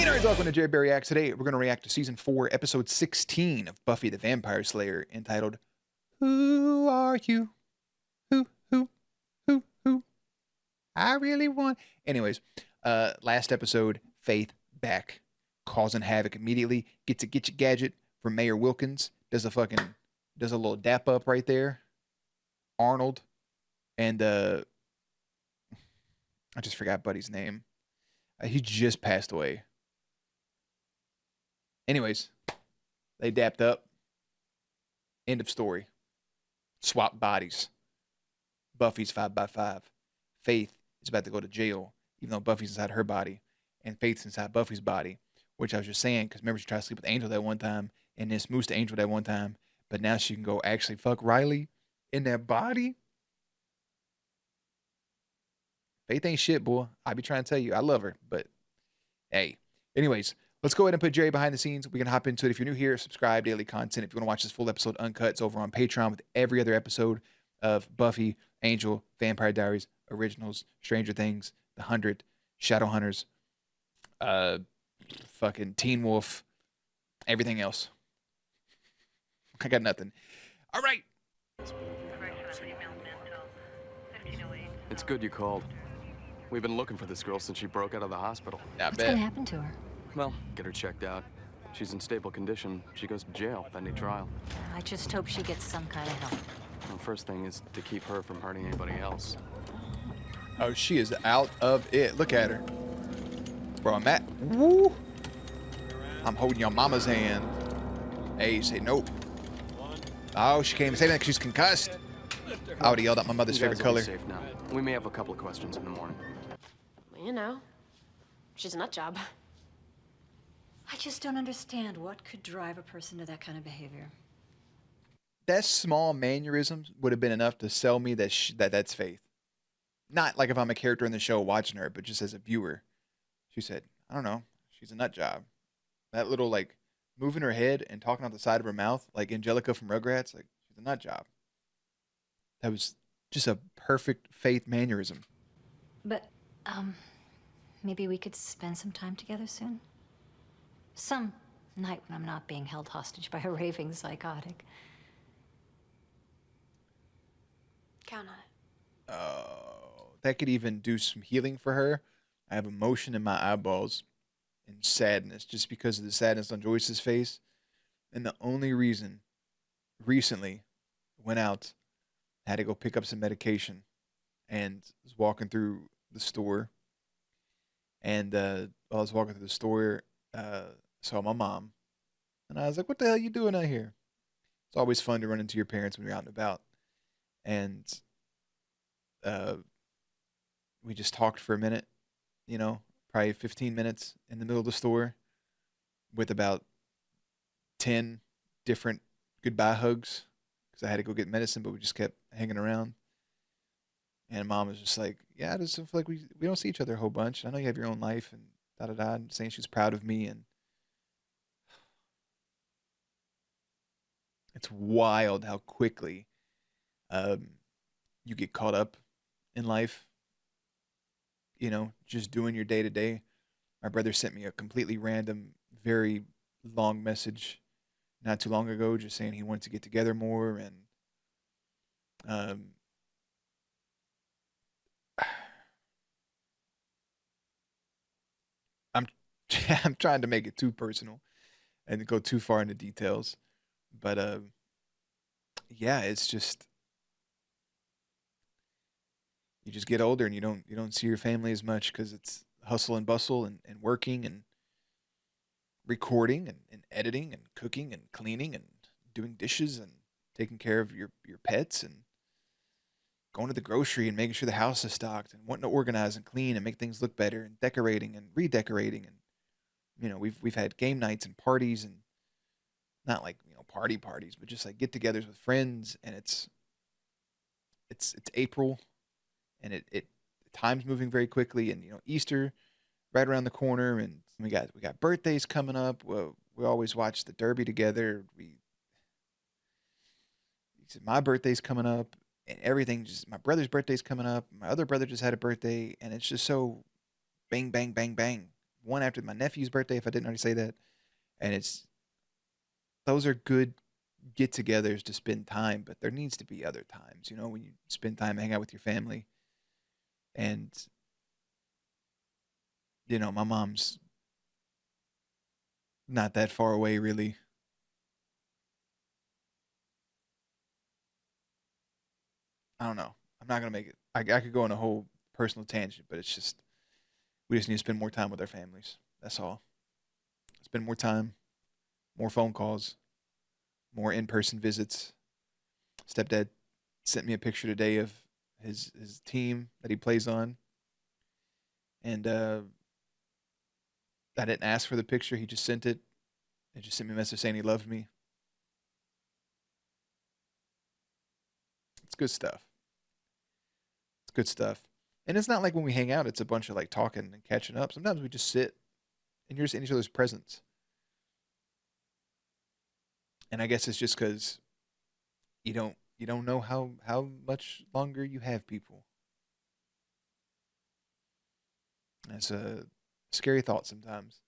Hey nerds, welcome to Jerry Berry Reacts. Today we're going to react to Season 4, Episode 16 of Buffy the Vampire Slayer, entitled, Who Are You? Who? I really want... Anyways, last episode, Faith back, causing havoc immediately, gets a Get Your Gadget from Mayor Wilkins, does a little dap up right there. Arnold, and I just forgot Buddy's name. He just passed away. Anyways, they dapped up. End of story. Swap bodies. Buffy's 5x5. Faith is about to go to jail, even though Buffy's inside her body, and Faith's inside Buffy's body, which I was just saying, because remember she tried to sleep with Angel that one time, and then smooshed to Angel that one time, but now she can go actually fuck Riley in that body. Faith ain't shit, boy. I be trying to tell you, I love her, but hey. Anyways, let's go ahead and put Jerry behind the scenes. We can hop into it. If you're new here, subscribe, daily content. If you want to watch this full episode uncut, it's over on Patreon with every other episode of Buffy, Angel, Vampire Diaries, Originals, Stranger Things, The 100, Shadowhunters, fucking Teen Wolf, everything else. I got nothing. All right. It's good you called. We've been looking for this girl since she broke out of the hospital. What's gonna happen to her? Well, get her checked out. She's in stable condition. She goes to jail pending trial. I just hope she gets some kind of help. The first thing is to keep her from hurting anybody else. Oh, she is out of it. Look at her. Bro, I'm at. Woo! I'm holding your mama's hand. Hey, say nope. Oh, she can't even say that because she's concussed. I would have yelled out my mother's favorite color. Safe now. We may have a couple of questions in the morning. You know, she's a nut job. I just don't understand what could drive a person to that kind of behavior. That small mannerisms would have been enough to sell me that that's Faith. Not like if I'm a character in the show watching her, but just as a viewer. She said, I don't know, she's a nut job. That little, like, moving her head and talking out the side of her mouth, like Angelica from Rugrats, like, she's a nut job. That was just a perfect Faith mannerism. But, maybe we could spend some time together soon? Some night when I'm not being held hostage by a raving psychotic. Count on it. Oh, that could even do some healing for her. I have emotion in my eyeballs and sadness just because of the sadness on Joyce's face. And the only reason recently went out, had to go pick up some medication, and was walking through the store. And while I was walking through the store, saw my mom. And I was like, what the hell are you doing out here? It's always fun to run into your parents when you're out and about. And we just talked for a minute, you know, probably 15 minutes in the middle of the store with about 10 different goodbye hugs because I had to go get medicine, but we just kept hanging around. And mom was just like, yeah, I just feel like we don't see each other a whole bunch. I know you have your own life and da-da-da, and saying she's proud of me. And it's wild how quickly you get caught up in life, you know, just doing your day-to-day. My brother sent me a completely random, very long message not too long ago just saying he wanted to get together more. And I'm trying to make it too personal and go too far into details. But yeah, it's just, you just get older and you don't see your family as much because it's hustle and bustle and working and recording and editing and cooking and cleaning and doing dishes and taking care of your pets and going to the grocery and making sure the house is stocked and wanting to organize and clean and make things look better and decorating and redecorating. And you know, we've had game nights and parties, and not like, you know, parties, but just like get-togethers with friends. And it's April, and it time's moving very quickly, and you know, Easter right around the corner, and we got birthdays coming up. Well, we always watch the Derby together. My birthday's coming up, and everything, just my brother's birthday's coming up. My other brother just had a birthday, and it's just so bang, bang, bang, bang. one after my nephew's birthday, if I didn't already say that. And those are good get-togethers to spend time, but there needs to be other times, you know, when you spend time hang out with your family. And you know, my mom's not that far away, really. I don't know. I'm not gonna make it. I could go on a whole personal tangent, but it's just we just need to spend more time with our families. That's all. Spend more time, more phone calls, more in-person visits. Stepdad sent me a picture today of his team that he plays on, and I didn't ask for the picture. He just sent it. He just sent me a message saying he loved me. It's good stuff. It's good stuff. And it's not like when we hang out, it's a bunch of like talking and catching up. Sometimes we just sit and you're just in each other's presence. And I guess it's just because you don't know how much longer you have people. It's a scary thought sometimes.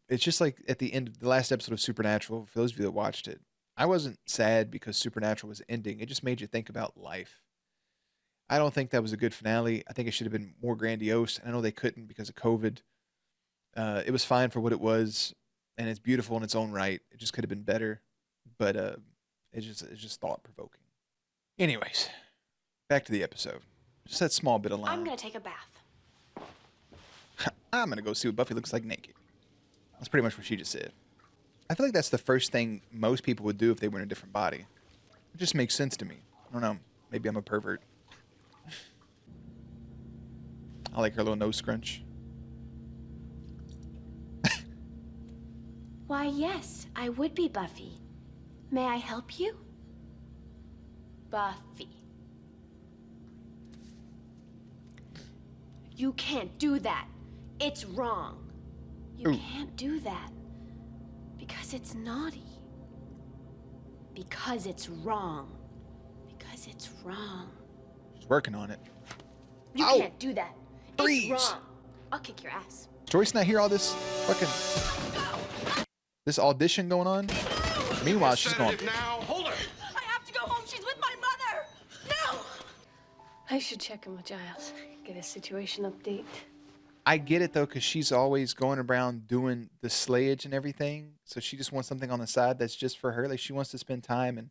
It's just like at the end of the last episode of Supernatural, for those of you that watched it, I wasn't sad because Supernatural was ending. It just made you think about life. I don't think that was a good finale. I think it should have been more grandiose. And I know they couldn't because of COVID. It was fine for what it was, and it's beautiful in its own right. It just could have been better, but it's just thought provoking. Anyways, back to the episode. Just that small bit of line. I'm gonna take a bath. I'm gonna go see what Buffy looks like naked. That's pretty much what she just said. I feel like that's the first thing most people would do if they were in a different body. It just makes sense to me. I don't know. Maybe I'm a pervert. I like her little nose scrunch. Why, yes, I would be Buffy. May I help you? Buffy. You can't do that. It's wrong. You can't do that. Because it's naughty. Because it's wrong. Because it's wrong. She's working on it. You Ow. can't do that. Freeze. It's wrong. I'll kick your ass. Joyce not hear all this fucking this audition going on? Meanwhile, she's going. Now, hold her. I have to go home. She's with my mother. No! I should check in with Giles. Get a situation update. I get it though, because she's always going around doing the slayage and everything. So she just wants something on the side that's just for her. Like she wants to spend time, and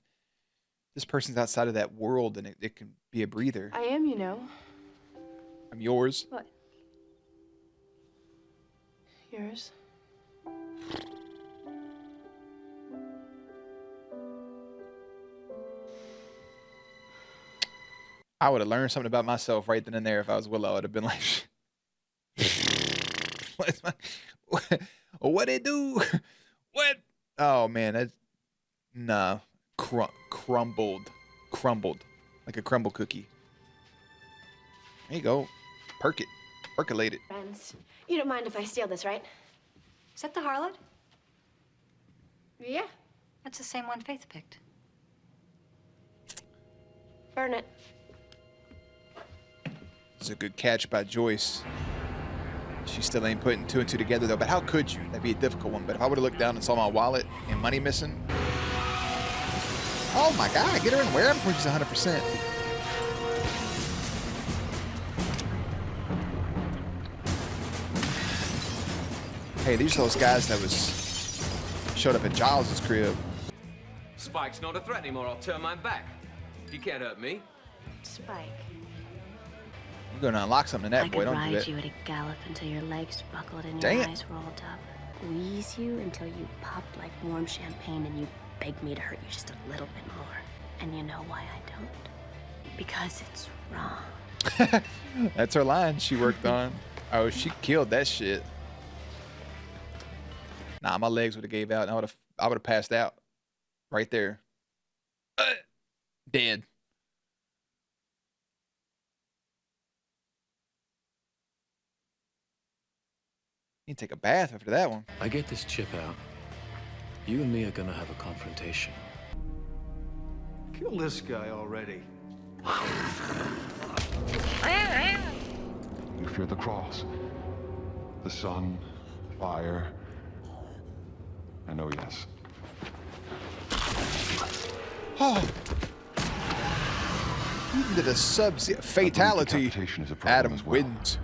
this person's outside of that world, and it can be a breather. I am, you know. I'm yours. What? Yours? I would have learned something about myself right then and there if I was Willow. I would have been like, what it do? What? Oh man, nah, crumbled like a crumble cookie. There you go, percolate it. Friends, you don't mind if I steal this, right? Is that the harlot? Yeah. That's the same one Faith picked. Burn it. It's a good catch by Joyce. She still ain't putting two and two together though. But how could you? That'd be a difficult one. But if I would have looked down and saw my wallet and money missing, oh my God, get her in where before she's 100%. Hey, these are those guys that showed up at Giles' crib. Spike's not a threat anymore. I'll turn my back. You can't hurt me. Spike. You're gonna unlock something in that, boy. Don't do ride that. you at a gallop until your legs buckled and Dang your it. eyes rolled up. Squeeze you until you popped like warm champagne and you beg me to hurt you just a little bit more. And you know why I don't? Because it's wrong. That's her line she worked on. Oh, she killed that shit. Nah, my legs would have gave out, and I would have passed out right there. Dead. You take a bath after that one. I get this chip out. You and me are gonna have a confrontation. Kill this guy already. You fear the cross, the sun, Fire. And oh yes. Oh. Even to the subs fatality. Decapitation is a problem Adam as well. wins.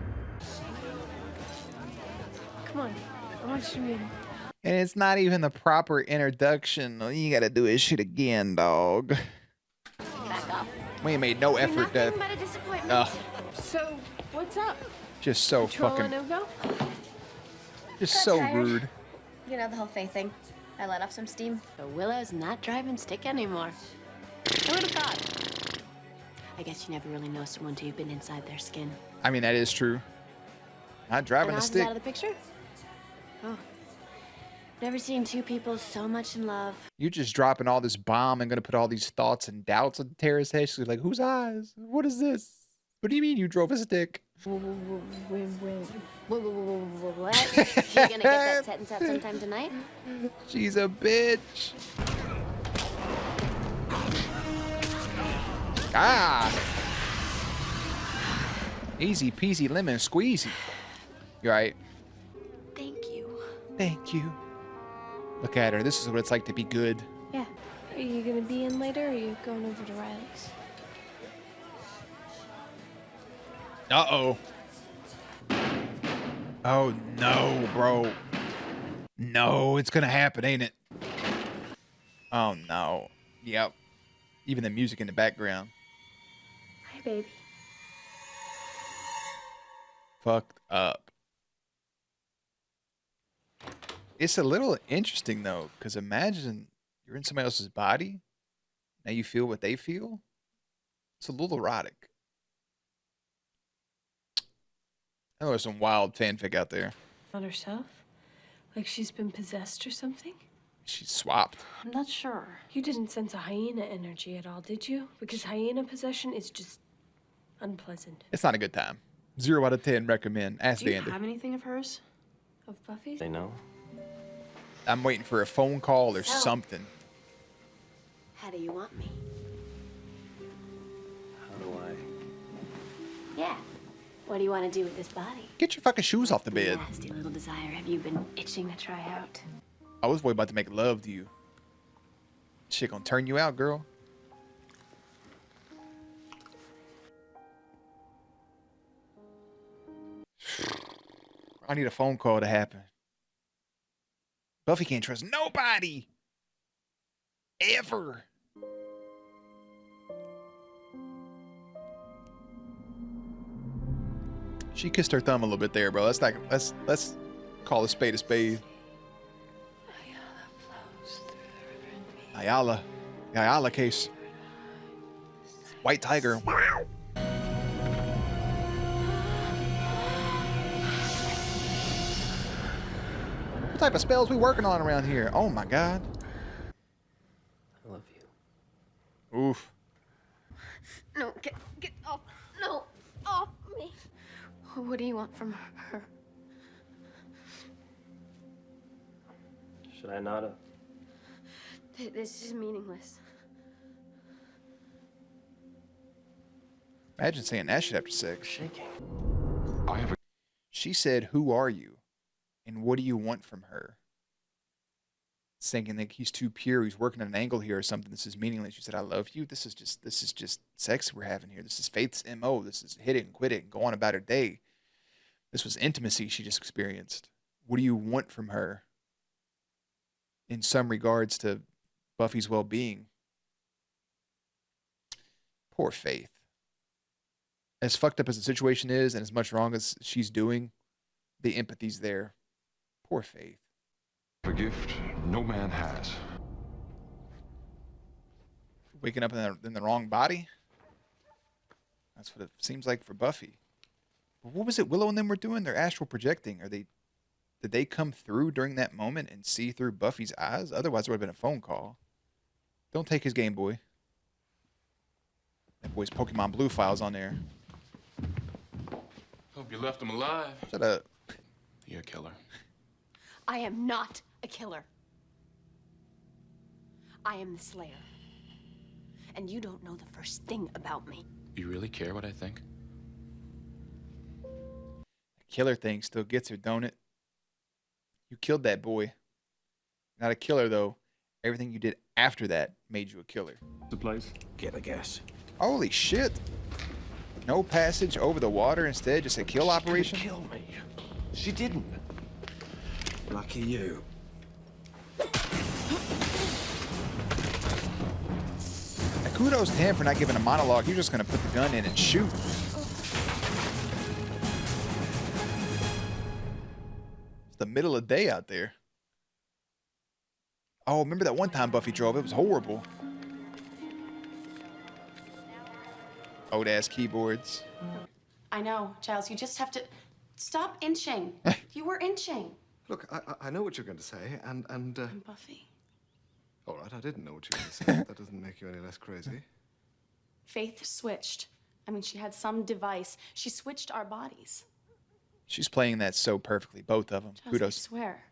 Come on, I want you to meet him. And it's not even the proper introduction. You gotta do his shit again, dog. Back off. We ain't made no You're effort nothing to. but a disappointment. Ugh, So, what's up? just so Patrol fucking. a no-go? Just Got so tired. rude. You know the whole Faye thing. I let off some steam. So Willow's not driving stick anymore. Who would have thought? I guess you never really know someone till you've been inside their skin. I mean, that is true. Not driving And a Oz is stick. out of the picture? Oh. Never seen two people so much in love. You just dropping all this bomb and gonna put all these thoughts and doubts on Tara's head. She's like, whose eyes? What is this? What do you mean you drove a stick? What? You gonna get that sentence out sometime tonight? She's a bitch. Ah. Easy peasy lemon squeezy. You right? Thank you. Thank you. Look at her. This is what it's like to be good. Yeah. Are you gonna be in later, or are you going over to Riley's? Uh-oh. Oh, no, bro. No, it's gonna happen, ain't it? Oh, no. Yep. Even the music in the background. Hi, baby. Fucked up. It's a little interesting, though, because imagine you're in somebody else's body. Now you feel what they feel. It's a little erotic. I know there's some wild fanfic out there. On herself? Like she's been possessed or something? She's swapped. I'm not sure. You didn't sense a hyena energy at all, did you? Because hyena possession is just unpleasant. It's not a good time. 0 out of 10 recommend. Ask Do the you Andy. have anything of hers? Of Buffy's? They know. I'm waiting for a phone call or So- something. How do you want me? How do I? Yeah. What do you want to do with this body? Get your fucking shoes off the bed. Nasty little desire have you been itching to try out? I was worried about to make love to you. Shit gonna turn you out, girl. I need a phone call to happen. Buffy can't trust nobody. Ever. She kissed her thumb a little bit there, bro. Let's call a spade a spade. Ayala case. White tiger. Wow. What type of spells we working on around here? Oh my god. I love you. Oof. No, get off. No, off me. What do you want from her? Should I not have? This is meaningless. Imagine saying that shit after sex. Shaking. I have a She said, "Who are you? And what do you want from her?" Thinking like he's too pure, he's working at an angle here or something. This is meaningless. She said, "I love you." This is just sex we're having here. This is Faith's MO. This is hit it and quit it and go on about her day. This was intimacy she just experienced. What do you want from her? In some regards to Buffy's well-being. Poor Faith. As fucked up as the situation is and as much wrong as she's doing, the empathy's there. Poor Faith. gift no man has. Waking up in the wrong body? That's what it seems like for Buffy. What was it Willow and them were doing? They're astral projecting. Did they come through during that moment and see through Buffy's eyes? Otherwise, there would have been a phone call. Don't take his Game Boy. That boy's Pokemon Blue files on there. Hope you left him alive. Shut up. You're a killer. I am not a killer. I am the Slayer. And you don't know the first thing about me. You really care what I think? The killer thing still gets her, don't it? You killed that boy. Not a killer, though. Everything you did after that made you a killer. The place? Get a guess. Holy shit. No passage over the water, instead just a kill operation? Kill me. She didn't. Lucky you. And kudos to him for not giving a monologue. He was just going to put the gun in and shoot. It's the middle of the day out there. Oh, remember that one time Buffy drove? It was horrible. Old ass keyboards. I know, Giles. You just have to stop inching. You were inching. Look, I know what you're going to say, and I'm Buffy. all right, I didn't know what you were going to say. That doesn't make you any less crazy. Faith switched. I mean, she had some device. She switched our bodies. She's playing that so perfectly, both of them. Giles, Kudos. I swear.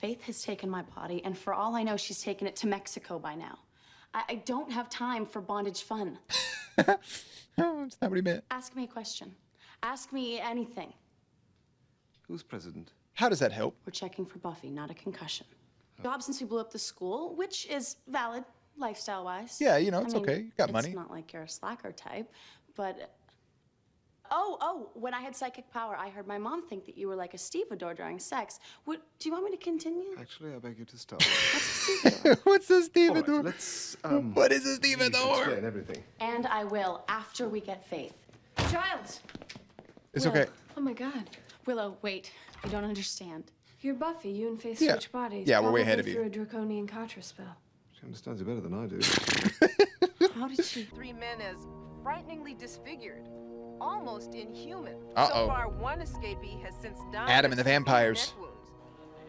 Faith has taken my body, and for all I know, she's taken it to Mexico by now. I don't have time for bondage fun. Oh, that's not what he meant. Ask me a question. Ask me anything. Who's president? How does that help? We're checking for Buffy, not a concussion. Job since we blew up the school, which is valid, lifestyle-wise. Yeah, you know, it's I mean, okay. You got money. It's not like you're a slacker type, but... Oh, when I had psychic power, I heard my mom think that you were like a stevedore during sex. Do you want me to continue? Actually, I beg you to stop. What's a All stevedore? right, let's, What is a you stevedore? explain everything. And I will, after we get Faith. Giles! It's Willow. okay. Oh my god. Willow, wait. You don't understand. You're Buffy. You and Faith Yeah. switch bodies. Yeah, we're way probably ahead of you. through a draconian Katra spell. She understands you better than I do. How did she... 3 men as frighteningly disfigured, almost inhuman. Uh-oh. So far, one escapee has since died. Adam and the of severe vampires. neck wounds.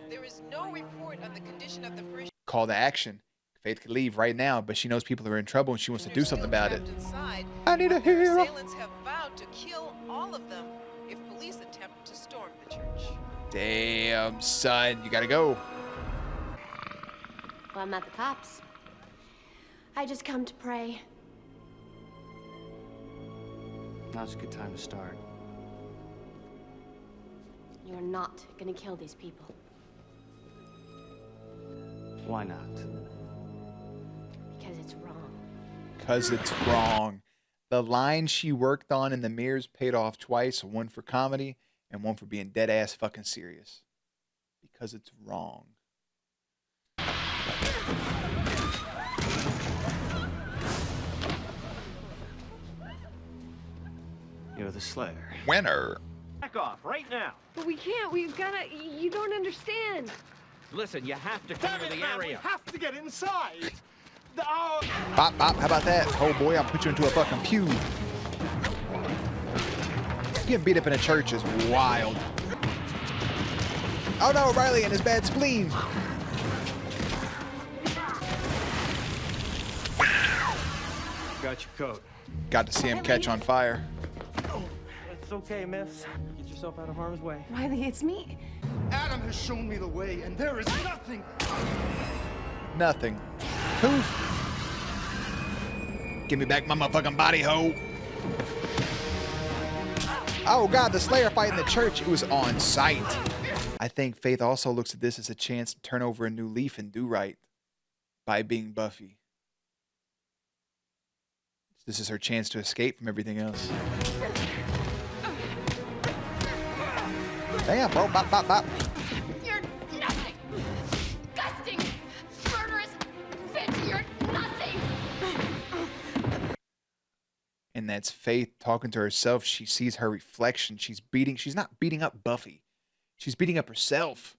There is no report of the condition of the prisoner. Call to action. Faith could leave right now, but she knows people are in trouble and she wants to do something about it. Inside, I need a while their hero. assailants have vowed to kill all of them if police attempt to storm the church. Damn, son, you gotta go. Well, I'm not the cops. I just come to pray. Now's a good time to start. You're not gonna kill these people. Why not? Because it's wrong. Because it's wrong. The line she worked on in the mirrors paid off twice, one for comedy and one for being dead ass fucking serious. Because it's wrong. You're the Slayer. Winner. Back off right now. But we can't. We've gotta. You don't understand. Listen, you have to clear the area. have to get inside. Bop, bop, how about that? Oh boy, I'll put you into a fucking pew. Getting beat up in a church is wild. Oh no, Riley and his bad spleen. Got your coat. Got to see him catch on fire. It's okay, miss. Get yourself out of harm's way. Riley, it's me. Adam has shown me the way, and there is nothing. Nothing. Poof. Give me back my motherfucking body, hoe. Oh god, the Slayer fight in the church, it was on sight. I think Faith also looks at this as a chance to turn over a new leaf and do right by being Buffy. This is her chance to escape from everything else. Damn, bro. Bop, bop, bop. You're nothing. Disgusting. Murderous bitch. You're nothing. And that's Faith talking to herself. She sees her reflection. She's not beating up Buffy. She's beating up herself.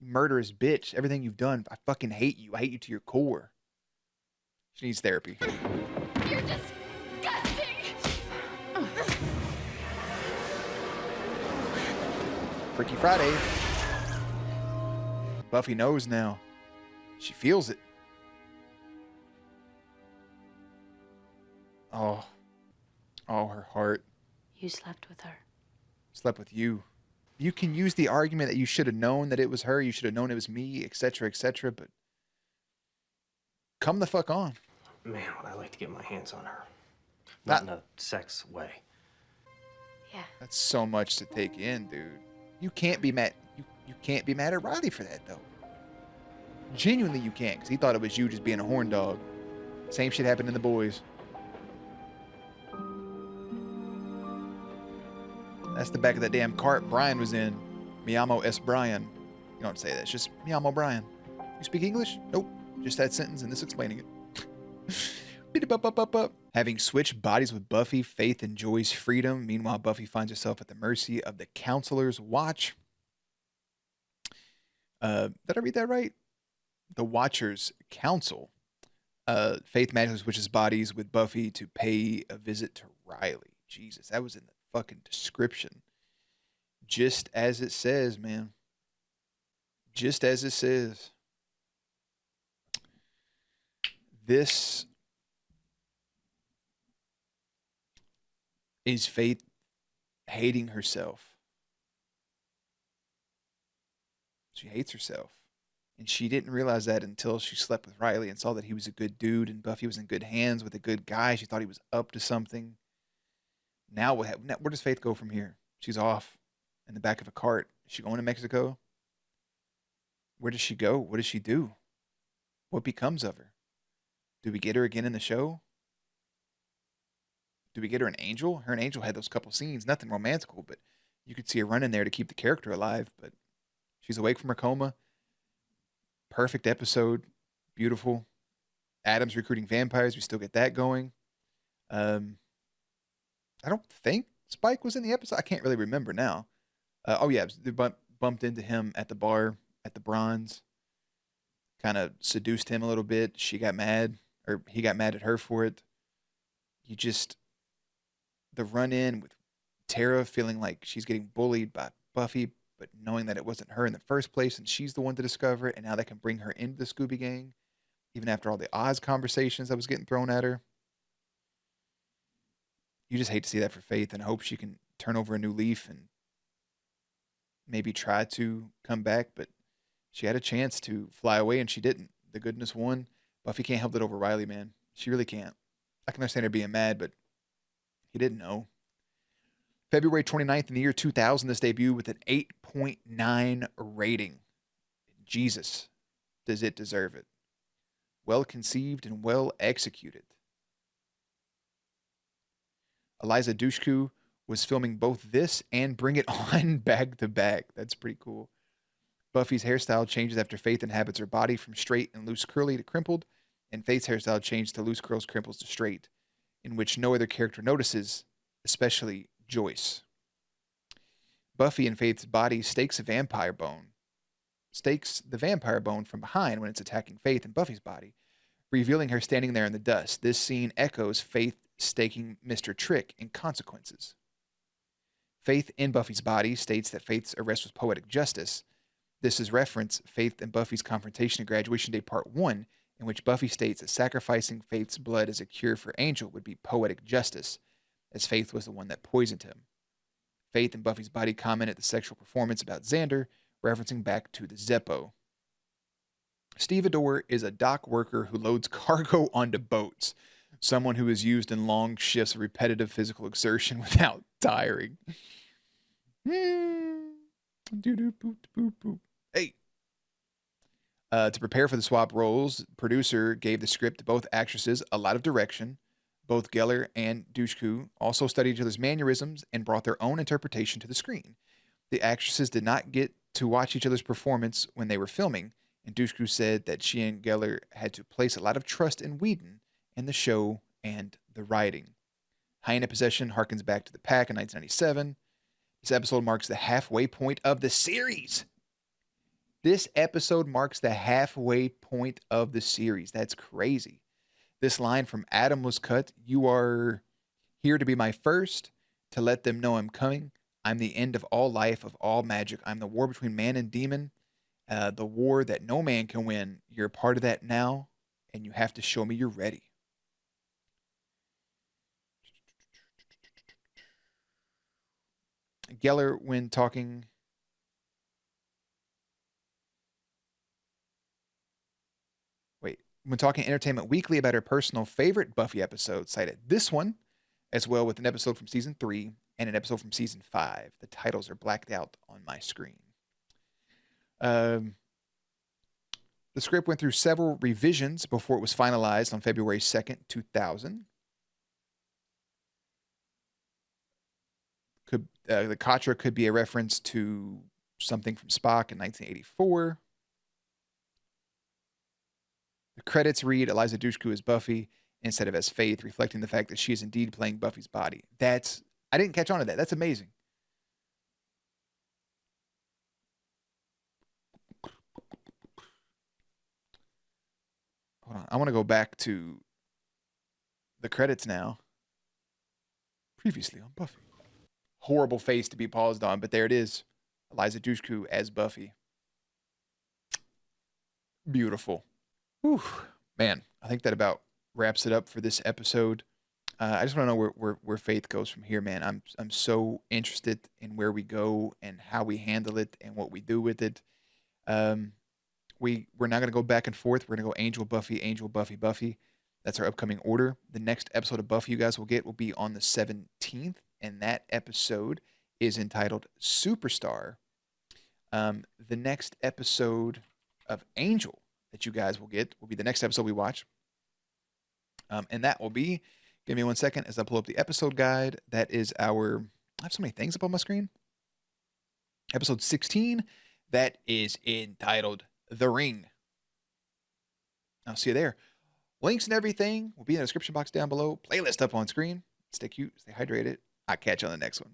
Murderous bitch. Everything you've done, I fucking hate you. I hate you to your core. She needs therapy. You're disgusting. Freaky Friday. Buffy knows now. She feels it. Oh. Oh, her heart. You slept with her. Slept with you. You can use the argument that you should have known that it was her, you should have known it was me, etc., but come the fuck on. Man, would I like to get my hands on her. Not in a sex way. Yeah. That's so much to take in, dude. You can't be mad. You can't be mad at Riley for that, though. Genuinely, you can't, because he thought it was you just being a horn dog. Same shit happened in The Boys. That's the back of that damn cart Brian was in. Miamo S. Brian. You don't say that. It's just Miamo Brian. You speak English? Nope. Just that sentence and this explaining it. Having switched bodies with Buffy, Faith enjoys freedom. Meanwhile, Buffy finds herself at the mercy of the Counselor's watch. Did I read that right? The Watcher's Council. Faith magically switches bodies with Buffy to pay a visit to Riley. Jesus, that was in the fucking description. Just as it says, man. Just as it says. This is Faith hating herself. She hates herself. And she didn't realize that until she slept with Riley and saw that he was a good dude and Buffy was in good hands with a good guy. She thought he was up to something. Now, where does Faith go from here? She's off in the back of a cart. Is she going to Mexico? Where does she go? What does she do? What becomes of her? Do we get her again in the show? Do we get her an Angel? Her and Angel had those couple scenes. Nothing romantical, but you could see her running there to keep the character alive. But she's awake from her coma. Perfect episode. Beautiful. Adam's recruiting vampires. We still get that going. I don't think Spike was in the episode. I can't really remember now. Oh, yeah. They bumped into him at the bar at the Bronze. Kind of seduced him a little bit. She got mad. Or he got mad at her for it. The run-in with Tara feeling like she's getting bullied by Buffy, but knowing that it wasn't her in the first place and she's the one to discover it, and now they can bring her into the Scooby Gang, even after all the Oz conversations that was getting thrown at her. You just hate to see that for Faith and hope she can turn over a new leaf and maybe try to come back, but she had a chance to fly away and she didn't. The goodness won. Buffy can't help that over Riley, man. She really can't. I can understand her being mad, but he didn't know. February 29th in the year 2000, this debuted with an 8.9 rating. Jesus, does it deserve it? Well conceived and well executed. Eliza Dushku was filming both this and Bring It On back to back. That's pretty cool. Buffy's hairstyle changes after Faith inhabits her body from straight and loose curly to crimpled, and Faith's hairstyle changes to loose curls, crimples to straight, in which no other character notices, especially Joyce. Buffy in Faith's body stakes the vampire bone from behind when it's attacking Faith in Buffy's body, revealing her standing there in the dust. This scene echoes Faith staking Mr. Trick in Consequences. Faith in Buffy's body states that Faith's arrest was poetic justice. This is reference Faith and Buffy's confrontation at Graduation Day Part 1, in which Buffy states that sacrificing Faith's blood as a cure for Angel would be poetic justice, as Faith was the one that poisoned him. Faith in Buffy's body commented the sexual performance about Xander, referencing back to the Zeppo. Stevedore is a dock worker who loads cargo onto boats, someone who is used in long shifts of repetitive physical exertion without tiring. Hey. To prepare for the swap roles, producer gave the script to both actresses a lot of direction. Both Geller and Dushku also studied each other's mannerisms and brought their own interpretation to the screen. The actresses did not get to watch each other's performance when they were filming, and Dushku said that she and Geller had to place a lot of trust in Whedon and the show and the writing. Hyena Possession harkens back to The Pack in 1997. This episode marks the halfway point of the series. This episode marks the halfway point of the series. That's crazy. This line from Adam was cut. You are here to be my first, to let them know I'm coming. I'm the end of all life, of all magic. I'm the war between man and demon, the war that no man can win. You're a part of that now, and you have to show me you're ready. Geller, when talking Entertainment Weekly about her personal favorite Buffy episode, cited this one, as well with an episode from season 3 and an episode from season 5. The titles are blacked out on my screen. The script went through several revisions before it was finalized on February 2nd, 2000. The Katra could be a reference to something from Spock in 1984. The credits read Eliza Dushku as Buffy instead of as Faith, reflecting the fact that she is indeed playing Buffy's body. I didn't catch on to that. That's amazing. Hold on. I want to go back to the credits now. Previously on Buffy. Horrible face to be paused on, but there it is. Eliza Dushku as Buffy. Beautiful. Whew. Man, I think that about wraps it up for this episode. I just want to know where Faith goes from here, man. I'm so interested in where we go and how we handle it and what we do with it. We're not going to go back and forth. We're going to go Angel, Buffy, Buffy. That's our upcoming order. The next episode of Buffy you guys will get will be on the 17th, and that episode is entitled Superstar. The next episode of Angel that you guys will get will be the next episode we watch. And that will be, give me 1 second as I pull up the episode guide. That is I have so many things up on my screen. Episode 16, that is entitled The Ring. I'll see you there. Links and everything will be in the description box down below. Playlist up on screen. Stay cute, stay hydrated. I'll catch you on the next one.